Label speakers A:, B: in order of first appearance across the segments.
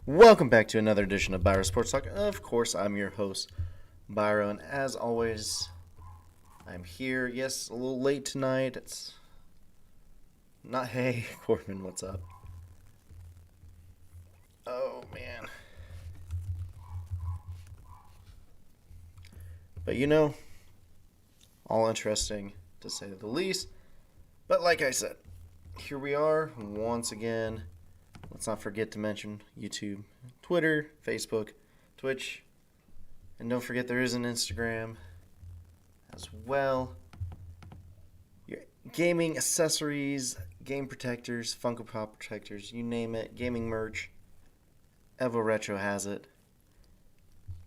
A: Welcome back to another edition of Biro Sports Talk. Of course, I'm your host, Biro, and as always, I'm here. Yes, a little late tonight. It's not. Hey, Corbin, what's up? Oh man, but all interesting to say the least. But like I said, here we are once again. Let's not forget to mention YouTube, Twitter, Facebook, Twitch, and don't forget there is an Instagram as well. Your gaming accessories, game protectors, Funko Pop protectors, you name it, gaming merch. Evo Retro has it.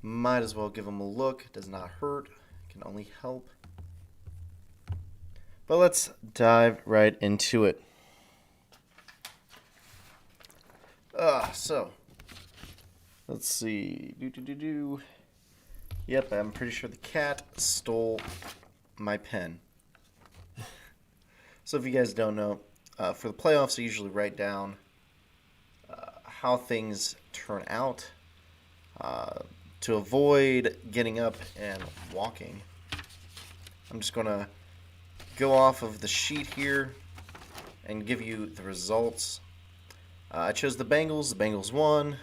A: Might as well give them a look. Does not hurt. Can only help. But let's dive right into it. So let's see. Yep, I'm pretty sure the cat stole my pen. So if you guys don't know, for the playoffs, I usually write down how things turn out to avoid getting up and walking. I'm just going to go off of the sheet here and give you the results. I chose the Bengals. The Bengals won.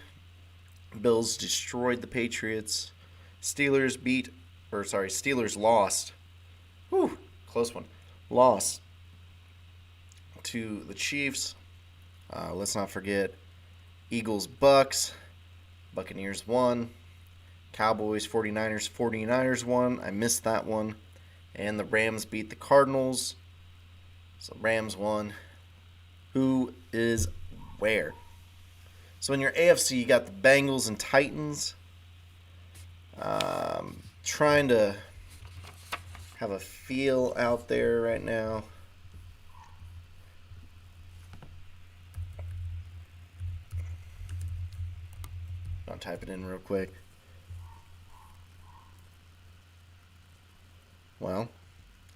A: Bills destroyed the Patriots. Steelers lost. Whew, close one. Lost to the Chiefs. Let's not forget Eagles, Bucks. Buccaneers won. Cowboys, 49ers. 49ers won. I missed that one. And the Rams beat the Cardinals. So Rams won. Who is where? So in your AFC, you got the Bengals and Titans. Trying to have a feel out there right now. I'll type it in real quick. Well,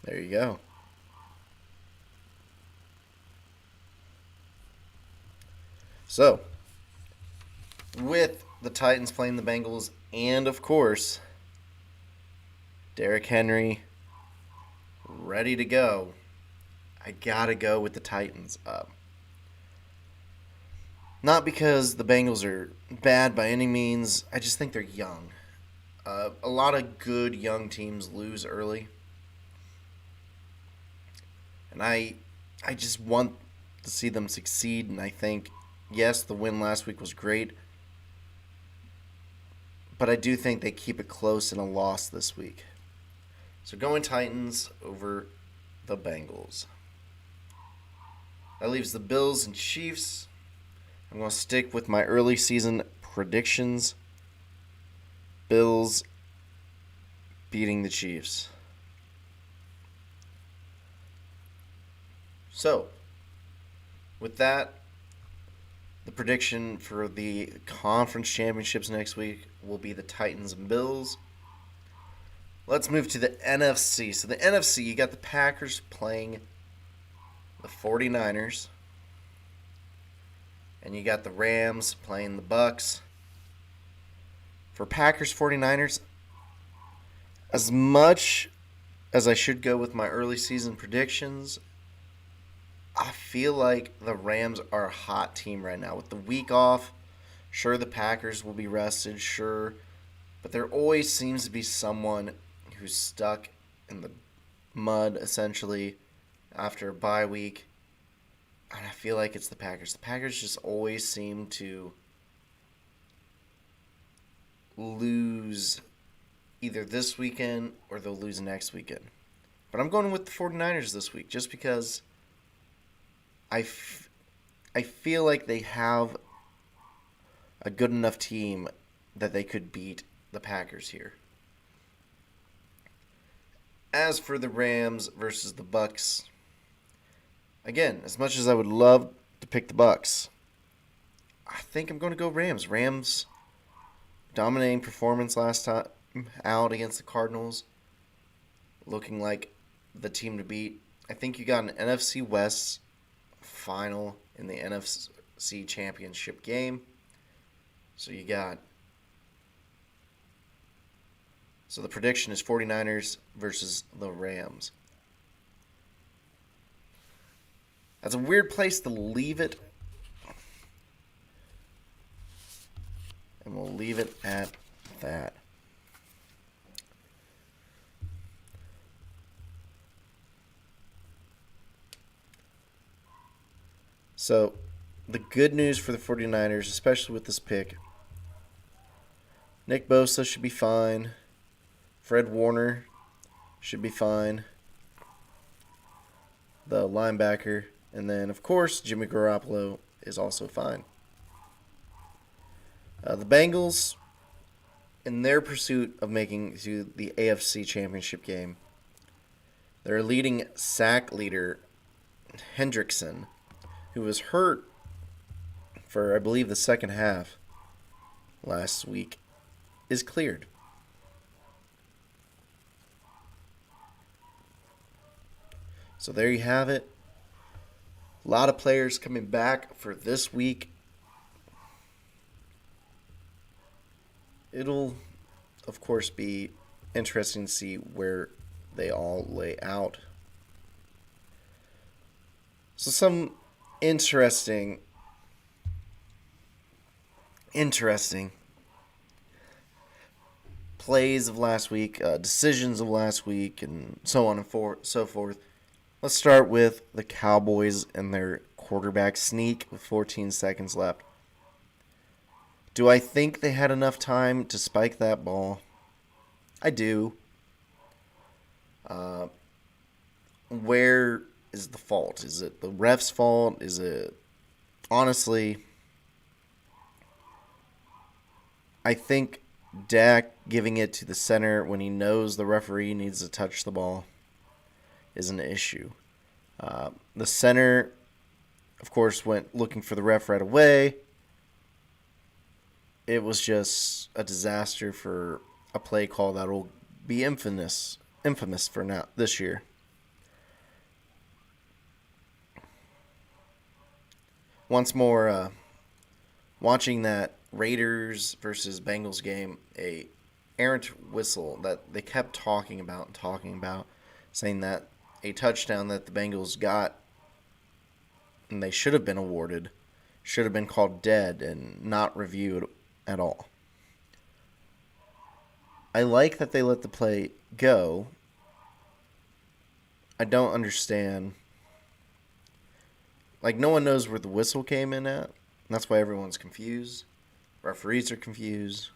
A: there you go. So, with the Titans playing the Bengals, and of course, Derrick Henry ready to go, I gotta go with the Titans up. Not because the Bengals are bad by any means, I just think they're young. A lot of good young teams lose early. And I just want to see them succeed, and I think, yes, the win last week was great, but I do think they keep it close in a loss this week. So going Titans over the Bengals. That leaves the Bills and Chiefs. I'm going to stick with my early season predictions. Bills beating the Chiefs. So, with that, the prediction for the conference championships next week will be the Titans and Bills. Let's move to the NFC. So the NFC, you got the Packers playing the 49ers. And you got the Rams playing the Bucks. For Packers 49ers, as much as I should go with my early season predictions, I feel like the Rams are a hot team right now. With the week off, sure, the Packers will be rested, sure. But there always seems to be someone who's stuck in the mud, essentially, after a bye week. And I feel like it's the Packers. The Packers just always seem to lose either this weekend or they'll lose next weekend. But I'm going with the 49ers this week just because I feel like they have a good enough team that they could beat the Packers here. As for the Rams versus the Bucks, again, as much as I would love to pick the Bucks, I think I'm going to go Rams. Rams dominating performance last time out against the Cardinals, looking like the team to beat. I think you got an NFC West final in the NFC Championship game. So you got. So the prediction is 49ers versus the Rams. That's a weird place to leave it. And we'll leave it at that. So, the good news for the 49ers, especially with this pick, Nick Bosa should be fine. Fred Warner should be fine. The linebacker. And then, of course, Jimmy Garoppolo is also fine. The Bengals, in their pursuit of making it to the AFC Championship game, their leading sack leader, Hendrickson, who was hurt for, I believe, the second half last week, is cleared. So there you have it. A lot of players coming back for this week. It'll, of course, be interesting to see where they all lay out. So some interesting plays of last week, decisions of last week, and so on and so forth. Let's start with the Cowboys and their quarterback sneak with 14 seconds left. Do I think they had enough time to spike that ball? I do. Where is the fault? Is it the ref's fault? Is it... Honestly, I think Dak giving it to the center when he knows the referee needs to touch the ball is an issue. The center, of course, went looking for the ref right away. It was just a disaster for a play call that will be infamous for now this year. Once more, watching that Raiders versus Bengals game, a errant whistle that they kept talking about, saying that a touchdown that the Bengals got and they should have been awarded should have been called dead and not reviewed at all. I like that they let the play go. I don't understand. Like, no one knows where the whistle came in at. That's why everyone's confused. Referees are confused.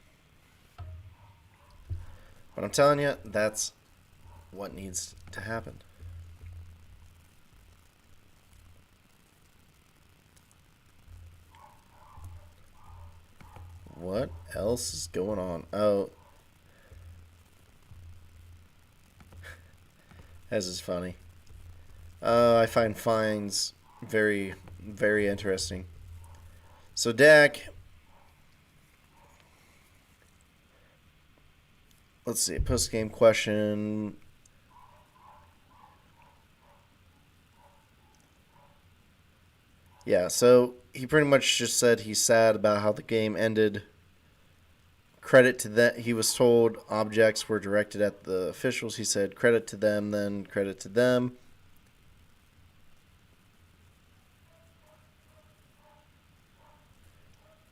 A: But I'm telling you, that's what needs to happen. What else is going on? Oh. This is funny. I find fines very, very interesting. So Dak, let's see, post-game question. Yeah, so he pretty much just said he's sad about how the game ended. Credit to that. He was told objects were directed at the officials. He said credit to them, then credit to them.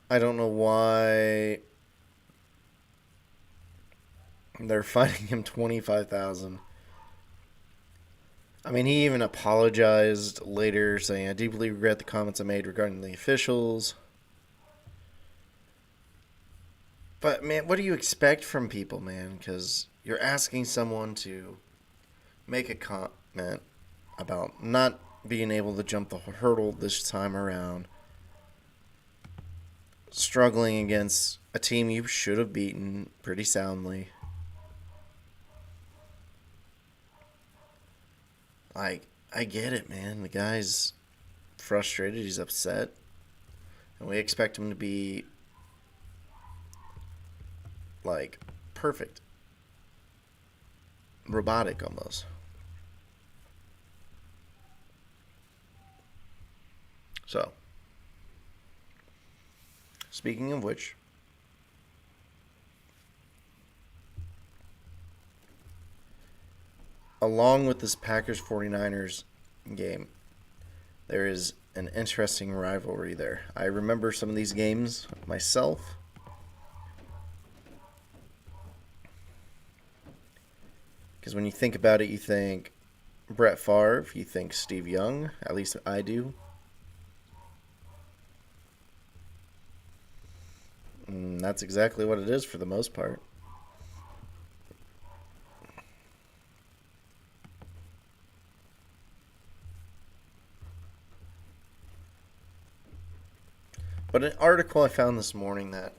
A: I don't know why they're fining him $25,000. I mean, he even apologized later, saying, "I deeply regret the comments I made regarding the officials." But, man, what do you expect from people, man? Because you're asking someone to make a comment about not being able to jump the hurdle this time around, struggling against a team you should have beaten pretty soundly. Like, I get it, man. The guy's frustrated. He's upset. And we expect him to be, like, perfect. Robotic, almost. So, speaking of which, along with this Packers 49ers game, there is an interesting rivalry there. I remember some of these games myself. Because when you think about it, you think Brett Favre, you think Steve Young. At least I do. And that's exactly what it is for the most part. But an article I found this morning that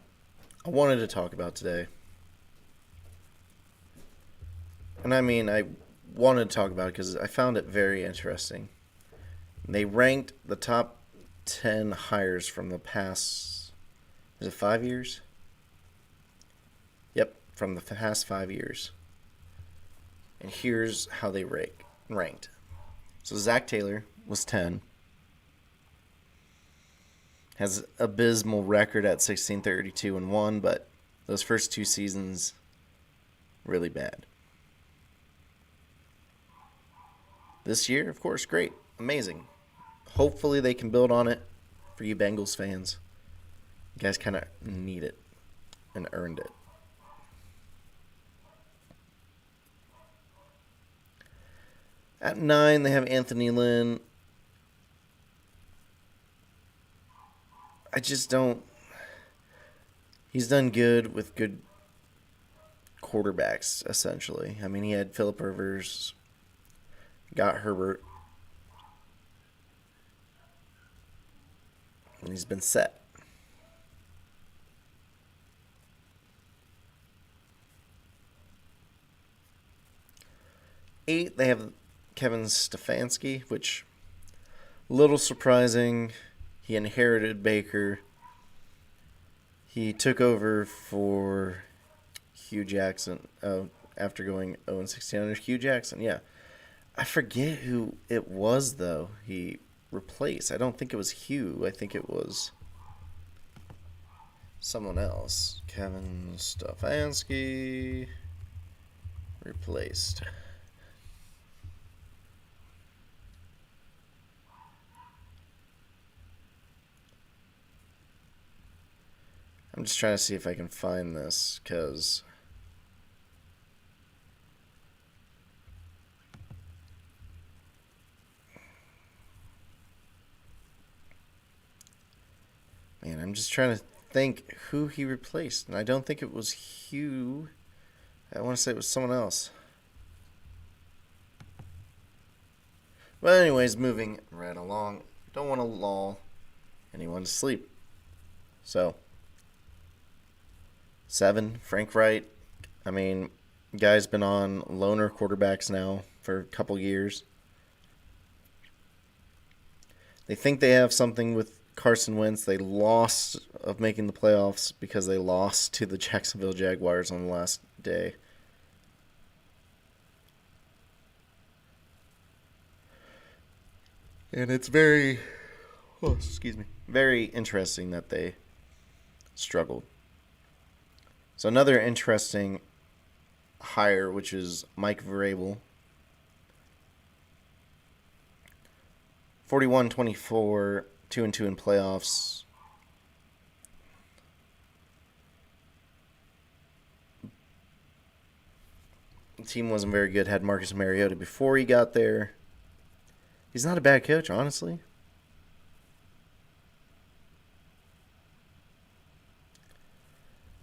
A: I wanted to talk about today. And I mean, I wanted to talk about it because I found it very interesting. They ranked the top 10 hires from the past, is it 5 years? Yep, from the past 5 years. And here's how they ranked. So Zach Taylor was 10. Has abysmal record at 16-32-1, but those first 2 seasons, really bad. This year, of course, great. Amazing. Hopefully they can build on it for you Bengals fans. You guys kind of need it and earned it. At 9, they have Anthony Lynn. I just don't. He's done good with good quarterbacks, essentially. I mean, he had Phillip Rivers, got Herbert, and he's been set. Eight, they have Kevin Stefanski, which a little surprising. He inherited Baker. He took over for Hugh Jackson after going 0-16 under Hugh Jackson. Yeah. I forget who it was, though, he replaced. I don't think it was Hugh. I think it was someone else. Kevin Stefanski replaced. I'm just trying to see if I can find this, because man, I'm just trying to think who he replaced, and I don't think it was Hugh. I want to say it was someone else. But anyways, moving right along. Don't want to lull anyone to sleep. So 7, Frank Wright. I mean, guy's been on loaner quarterbacks now for a couple years. They think they have something with Carson Wentz. They lost of making the playoffs because they lost to the Jacksonville Jaguars on the last day. And it's very interesting that they struggled. So another interesting hire, which is Mike Vrabel. 41-24, 2-2 in playoffs. The team wasn't very good. Had Marcus Mariota before he got there. He's not a bad coach, honestly.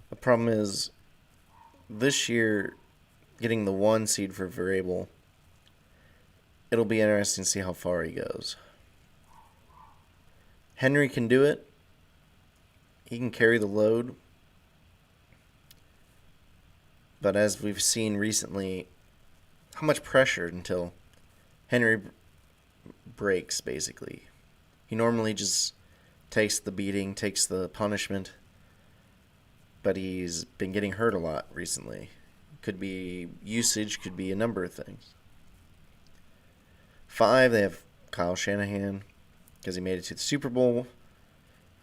A: The problem is, this year, getting the 1 seed for Vrabel, it'll be interesting to see how far he goes. Henry can do it. He can carry the load. But as we've seen recently, how much pressure until Henry breaks, basically. He normally just takes the beating, takes the punishment. But he's been getting hurt a lot recently. Could be usage, could be a number of things. 5, they have Kyle Shanahan because he made it to the Super Bowl.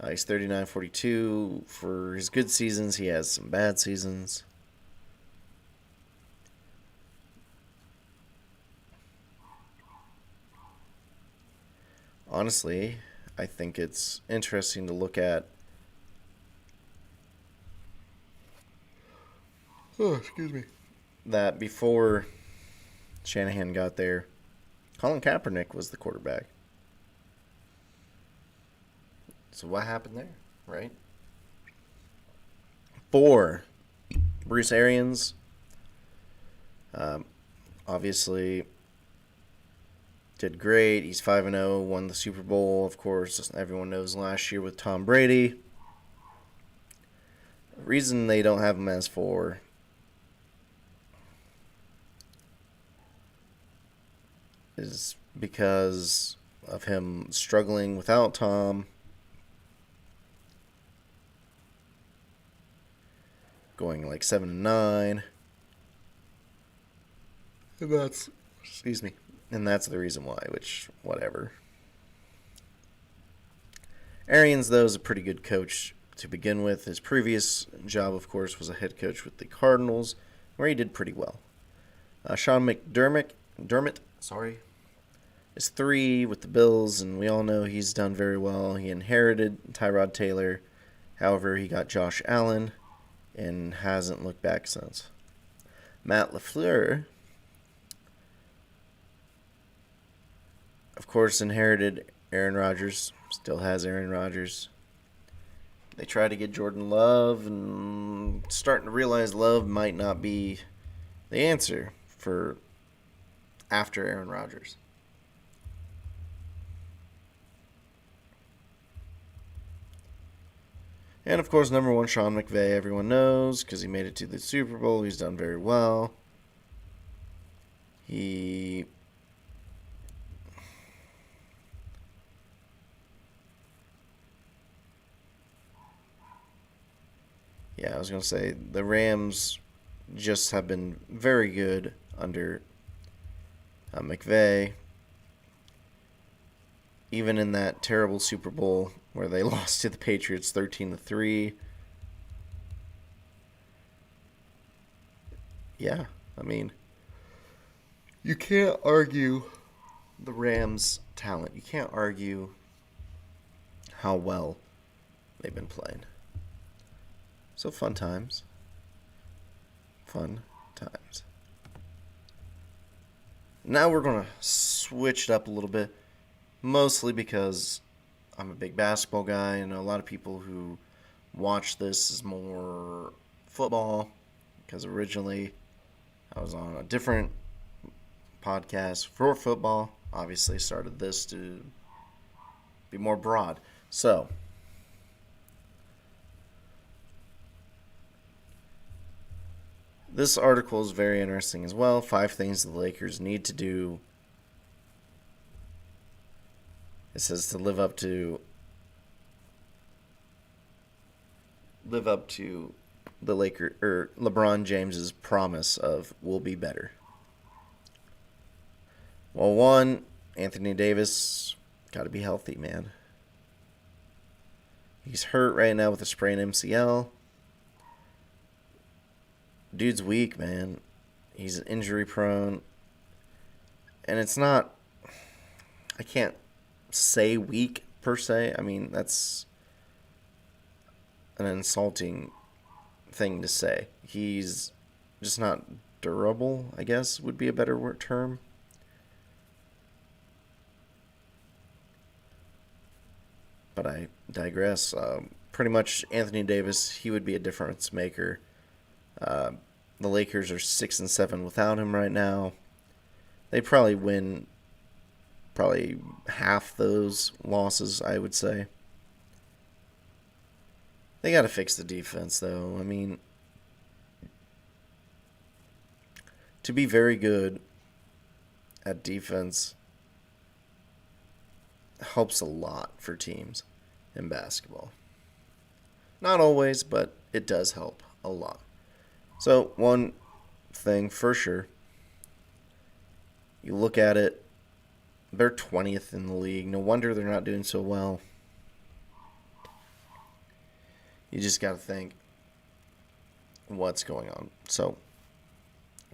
A: He's 39-42. For his good seasons, he has some bad seasons. honestly, I think it's interesting to look at. Oh, excuse me. That before Shanahan got there, Colin Kaepernick was the quarterback. So what happened there, right? 4, Bruce Arians. Obviously, did great. He's 5-0, won the Super Bowl, of course. Everyone knows last year with Tom Brady. The reason they don't have him as 4 is because of him struggling without Tom. Going like 7-9. And that's, excuse me. And that's the reason why, which, whatever. Arians, though, is a pretty good coach to begin with. His previous job, of course, was a head coach with the Cardinals, where he did pretty well. Sean McDermott, is 3 with the Bills, and we all know he's done very well. He inherited Tyrod Taylor. However, he got Josh Allen and hasn't looked back since. Matt LaFleur, of course, inherited Aaron Rodgers. Still has Aaron Rodgers. They try to get Jordan Love, and starting to realize Love might not be the answer for after Aaron Rodgers. And, of course, number 1, Sean McVay, everyone knows, because he made it to the Super Bowl. He's done very well. I was going to say, the Rams just have been very good under McVay. Even in that terrible Super Bowl where they lost to the Patriots 13-3. Yeah, I mean, you can't argue the Rams' talent. You can't argue how well they've been playing. So fun times. Fun times. Now we're going to switch it up a little bit. Mostly because I'm a big basketball guy, and a lot of people who watch this is more football, because originally I was on a different podcast for football. Obviously started this to be more broad. So, this article is very interesting as well. 5 things the Lakers need to do. It says to live up to the LeBron James's promise of we'll be better. Well, 1, Anthony Davis got to be healthy, man. He's hurt right now with a sprained MCL. Dude's weak, man. He's injury prone. And it's not, I can't say weak per se. I mean, that's an insulting thing to say. He's just not durable, I guess would be a better term. But I digress. Pretty much Anthony Davis, he would be a difference maker. The Lakers are 6-7 without him right now. They probably win half those losses, I would say. They got to fix the defense, though. I mean, to be very good at defense helps a lot for teams in basketball. Not always, but it does help a lot. So, one thing for sure, you look at it, they're 20th in the league. No wonder they're not doing so well. You just got to think what's going on. So,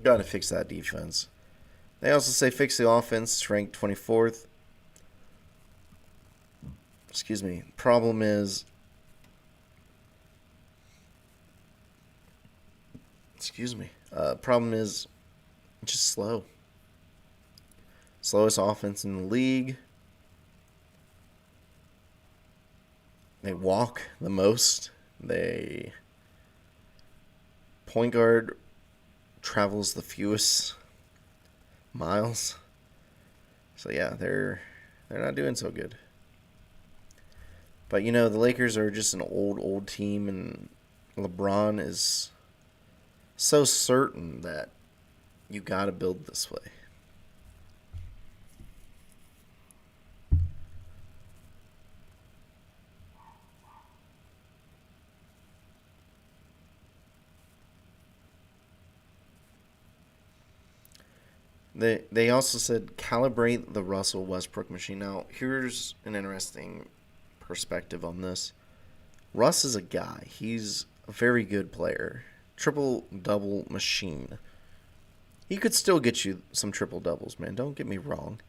A: got to fix that defense. They also say fix the offense, ranked 24th. excuse me. Problem is, problem is just slow. Slowest offense in the league. They walk the most. They point guard travels the fewest miles. So yeah, they're not doing so good. But the Lakers are just an old team, and LeBron is so certain that you got to build this way. They also said calibrate the Russell Westbrook machine. Now, here's an interesting perspective on this. Russ is a guy. He's a very good player. Triple-double machine. He could still get you some triple-doubles, man. Don't get me wrong.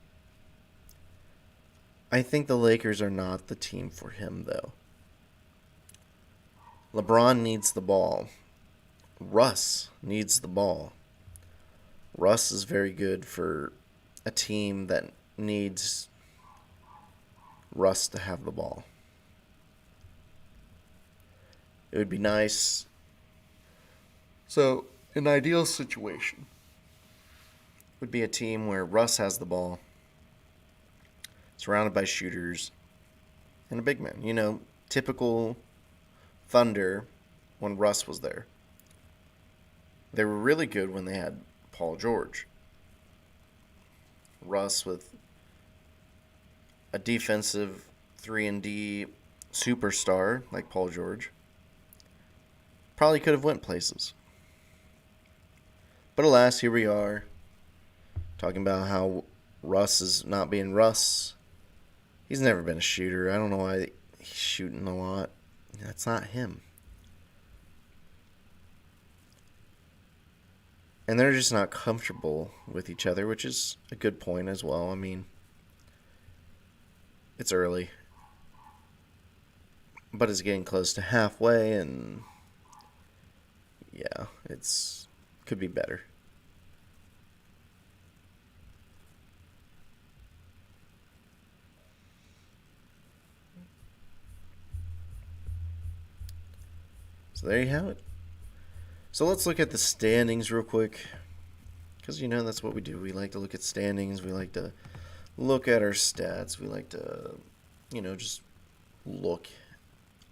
A: I think the Lakers are not the team for him, though. LeBron needs the ball. Russ needs the ball. Russ is very good for a team that needs Russ to have the ball. It would be nice. So, an ideal situation would be a team where Russ has the ball, surrounded by shooters, and a big man. Typical Thunder when Russ was there. They were really good when they had Paul George. Russ with a defensive 3-and-D superstar like Paul George probably could have went places. But alas, here we are talking about how Russ is not being Russ. He's never been a shooter. I don't know why he's shooting a lot. That's not him. And they're just not comfortable with each other, which is a good point as well. I mean, it's early. But it's getting close to halfway, and yeah, could be better. So there you have it. So let's look at the standings real quick, because that's what we do. We like to look at standings. We like to look at our stats. We like to, just look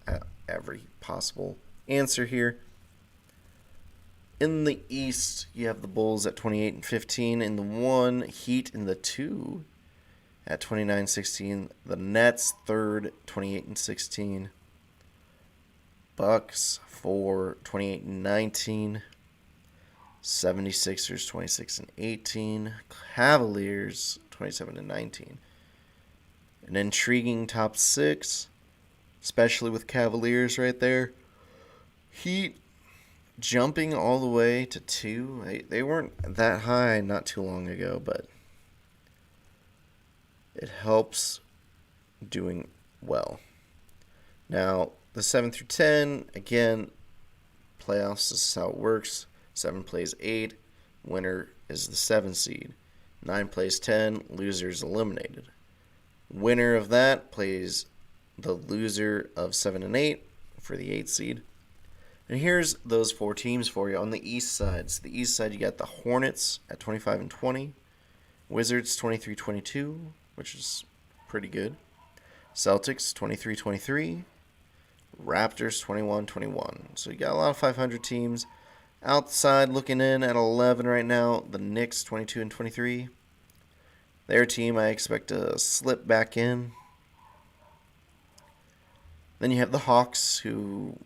A: at every possible answer here. In the East, you have the Bulls at 28-15 in the 1, Heat in the 2 at 29-16, the Nets third, 28-16. Bucks 4, 28-19. 76ers 26-18. Cavaliers 27-19. An intriguing top 6, especially with Cavaliers right there. Heat jumping all the way to 2. They weren't that high not too long ago, but it helps doing well. Now, the 7 through 10, again, playoffs is how it works. 7 plays 8. Winner is the 7 seed. 9 plays 10. Loser's eliminated. Winner of that plays the loser of 7 and 8 for the 8 seed. And here's those 4 teams for you on the East side. So the East side, you got the Hornets at 25-20. Wizards 23-22, which is pretty good. Celtics 23-23. Raptors 21-21. So you got a lot of 500 teams. Outside looking in at 11 right now, the Knicks 22-23. Their team I expect to slip back in. Then you have the Hawks, who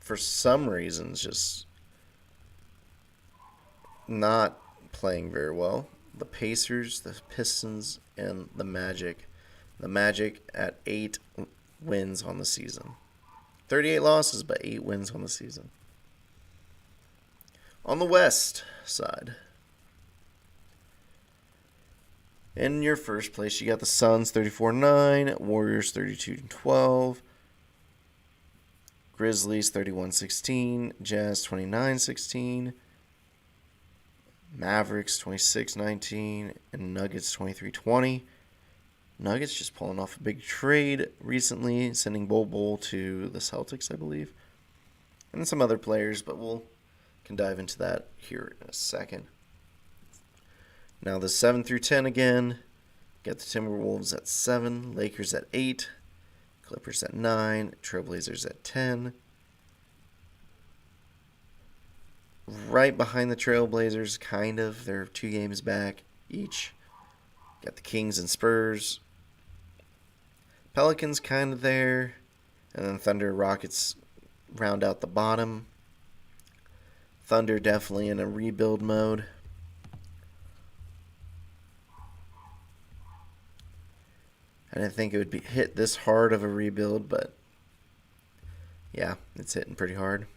A: for some reasons just not playing very well. The Pacers, the Pistons, and the Magic. The Magic at 8 wins on the season. 38 losses, but 8 wins on the season. On the West side, In your first place, you got the Suns 34-9, Warriors 32-12, Grizzlies 31-16, Jazz 29-16, Mavericks 26-19, and Nuggets 23-20. Nuggets just pulling off a big trade recently, sending Bol to the Celtics, I believe, and some other players, but we can dive into that here in a second. Now the 7 through 10 again. Got the Timberwolves at 7, Lakers at 8, Clippers at 9, Trailblazers at 10. Right behind the Trailblazers, kind of. They're 2 games back each. Got the Kings and Spurs. Pelicans kind of there. And then Thunder, Rockets round out the bottom. Thunder definitely in a rebuild mode. I didn't think it would be hit this hard of a rebuild, but yeah, it's hitting pretty hard.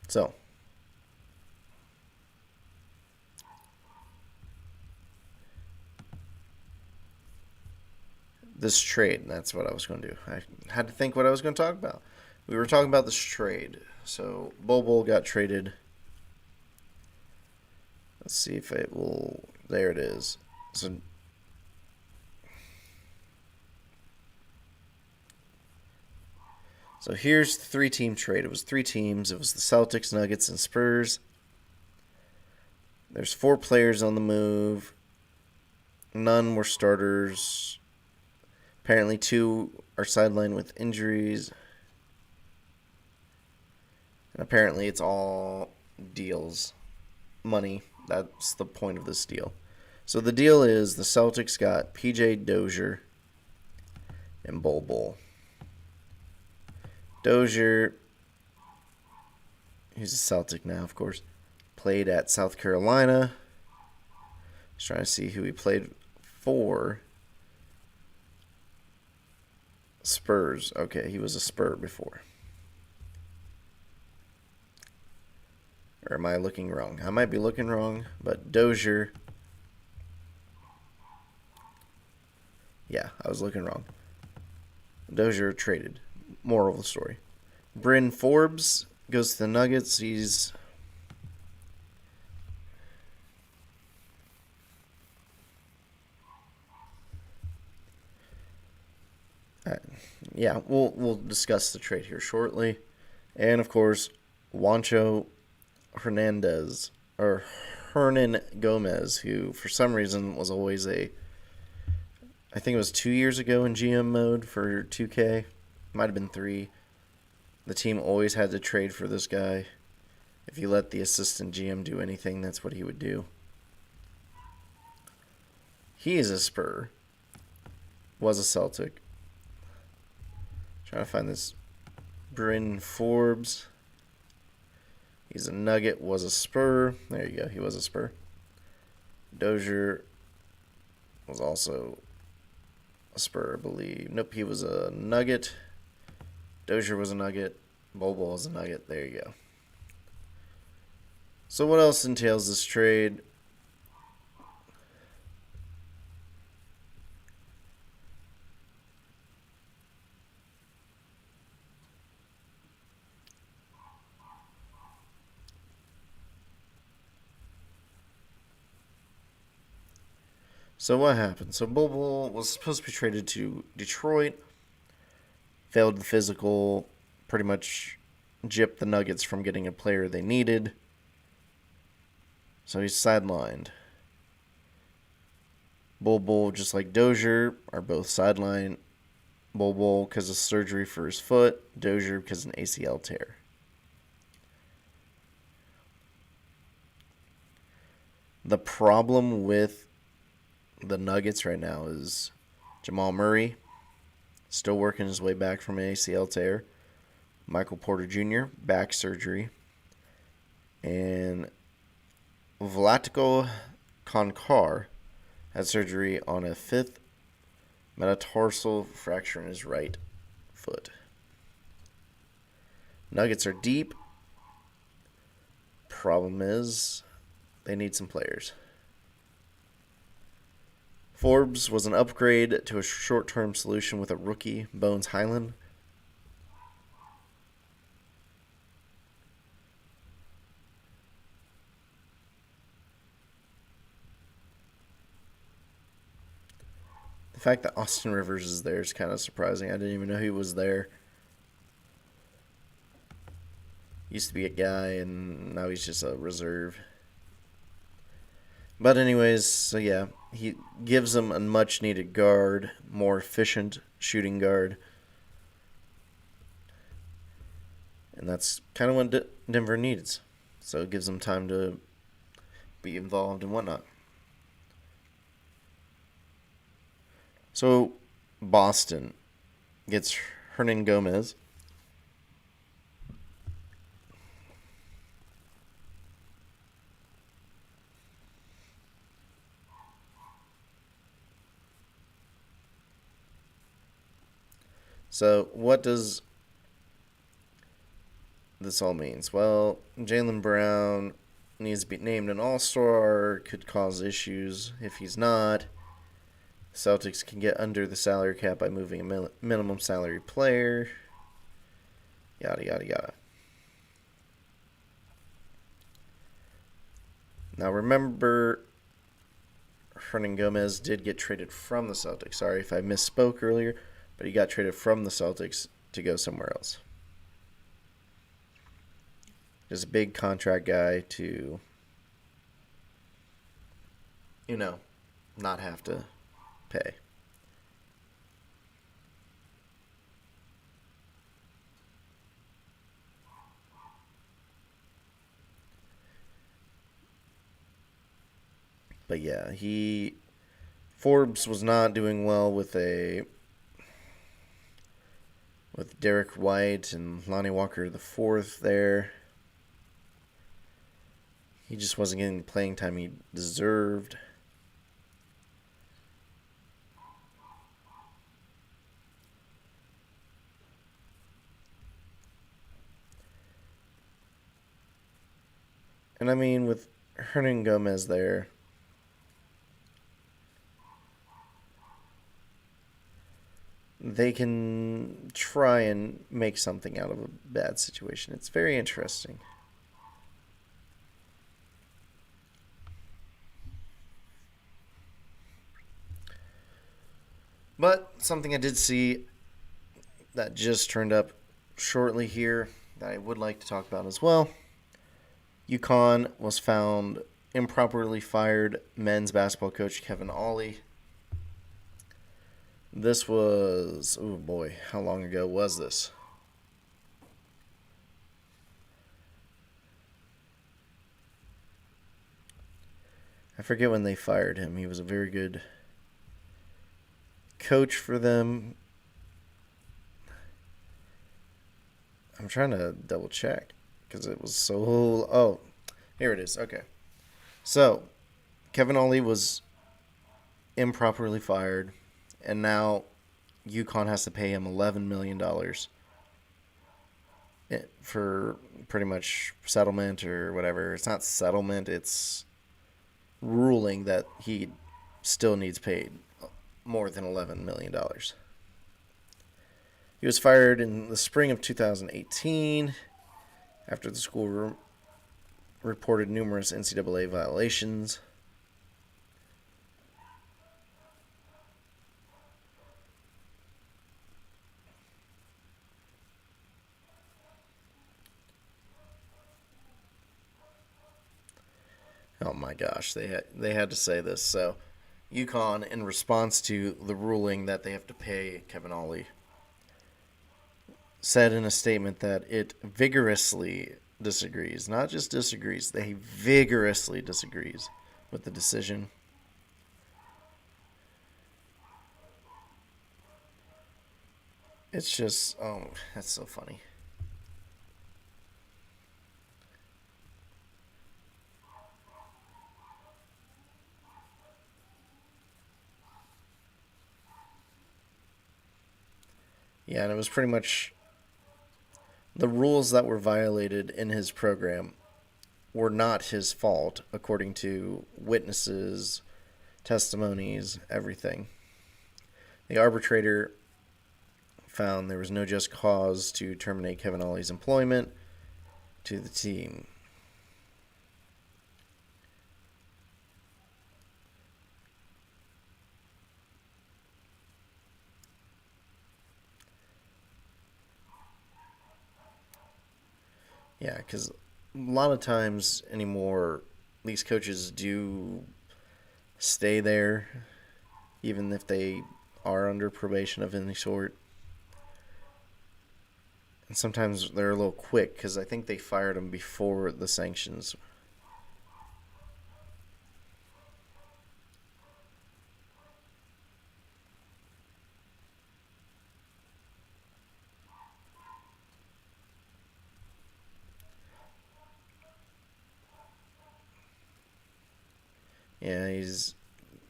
A: So, this trade, that's what I was going to do. I had to think what I was going to talk about. We were talking about this trade. So, Bol got traded. Let's see if it will. There it is. So here's the 3-team trade. It was 3 teams. It was the Celtics, Nuggets, and Spurs. There's 4 players on the move. None were starters. Apparently 2 are sidelined with injuries. And apparently it's all deals. Money. That's the point of this deal. So the deal is the Celtics got PJ Dozier and Bol. Dozier, he's a Celtic now, of course, played at South Carolina. I was trying to see who he played for. Spurs. Okay, he was a Spur before. Or am I looking wrong? I might be looking wrong, but Dozier. Yeah, I was looking wrong. Dozier traded. Moral of the story. Bryn Forbes goes to the Nuggets. He's yeah, we'll discuss the trade here shortly. And of course, Juancho Hernandez or Hernan Gomez, who for some reason was always I think it was 2 years ago in GM mode for 2K. Might have been 3. The team always had to trade for this guy. If you let the assistant GM do anything, that's what he would do. He is a Spur. Was a Celtic. Trying to find this Bryn Forbes. He's a Nugget, was a Spur. There you go, he was a Spur. Dozier was also a Spur, I believe. Nope, he was a Nugget. Dozier was a Nugget. Bol was a Nugget. There you go. So what else entails this trade? So what happened? So Bol was supposed to be traded to Detroit. Failed the physical. Pretty much gypped the Nuggets from getting a player they needed. So he's sidelined. Bol, just like Dozier, are both sidelined. Bol because of surgery for his foot. Dozier because of an ACL tear. The problem with the Nuggets right now is Jamal Murray still working his way back from an ACL tear. Michael Porter Jr., back surgery. And Vlatko Konkar had surgery on a 5th metatarsal fracture in his right foot. Nuggets are deep. Problem is, they need some players. Forbes was an upgrade to a short-term solution with a rookie, Bones Highland. The fact that Austin Rivers is there is kind of surprising. I didn't even know he was there. Used to be a guy, and now he's just a reserve. But anyways, so yeah, he gives them a much-needed guard, more efficient shooting guard. And that's kind of what Denver needs. So it gives them time to be involved and whatnot. So Boston gets Hernan Gomez. So what does this all means? Well, Jaylen Brown needs to be named an all-star, could cause issues if he's not. Celtics can get under the salary cap by moving a minimum salary player. Yada, yada, yada. Now remember, Hernan Gomez did get traded from the Celtics. Sorry if I misspoke earlier, but he got traded from the Celtics to go somewhere else. Just a big contract guy to, not have to pay. But yeah, Forbes was not doing well with Derek White and Lonnie Walker the fourth there. He just wasn't getting the playing time he deserved. And I mean, with Hernan Gomez there, they can try and make something out of a bad situation. It's very interesting. But something I did see that just turned up shortly here that I would like to talk about as well. UConn was found improperly fired men's basketball coach Kevin Ollie. This was, oh boy, how long ago was this? I forget when they fired him. He was a very good coach for them. I'm trying to double check because it was so. Oh, here it is. Okay. So, Kevin Ollie was improperly fired, and now UConn has to pay him $11 million for pretty much settlement or whatever. It's not settlement, it's ruling that he still needs paid more than $11 million. He was fired in the spring of 2018 after the school reported numerous NCAA violations. Oh my gosh, they had to say this. So, UConn, in response to the ruling that they have to pay Kevin Ollie, said in a statement that it vigorously disagrees, not just disagrees, they vigorously disagrees with the decision. It's just, oh, that's so funny. Yeah, and it was pretty much the rules that were violated in his program were not his fault, according to witnesses, testimonies, everything. The arbitrator found there was no just cause to terminate Kevin Ollie's employment to the team. Yeah, because a lot of times anymore, these coaches do stay there, even if they are under probation of any sort. And sometimes they're a little quick because I think they fired him before the sanctions. Yeah, he's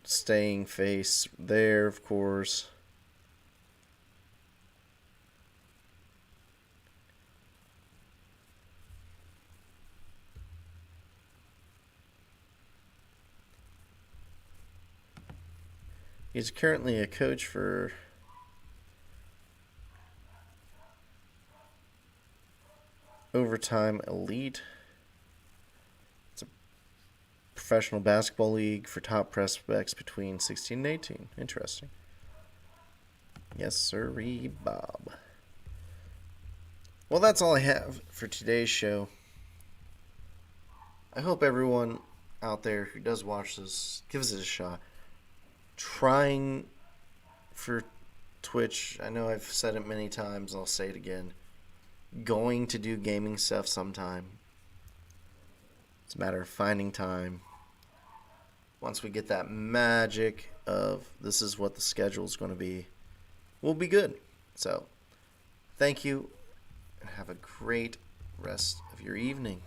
A: staying face there, of course. He's currently a coach for Overtime Elite. It's a professional basketball league for top prospects between 16 and 18. Interesting. Yes, sirree, Bob. Well, that's all I have for today's show. I hope everyone out there who does watch this gives it a shot. Trying for Twitch, I know I've said it many times, I'll say it again. Going to do gaming stuff sometime. It's a matter of finding time. Once we get that magic of this is what the schedule is going to be, we'll be good. So, thank you, and have a great rest of your evening.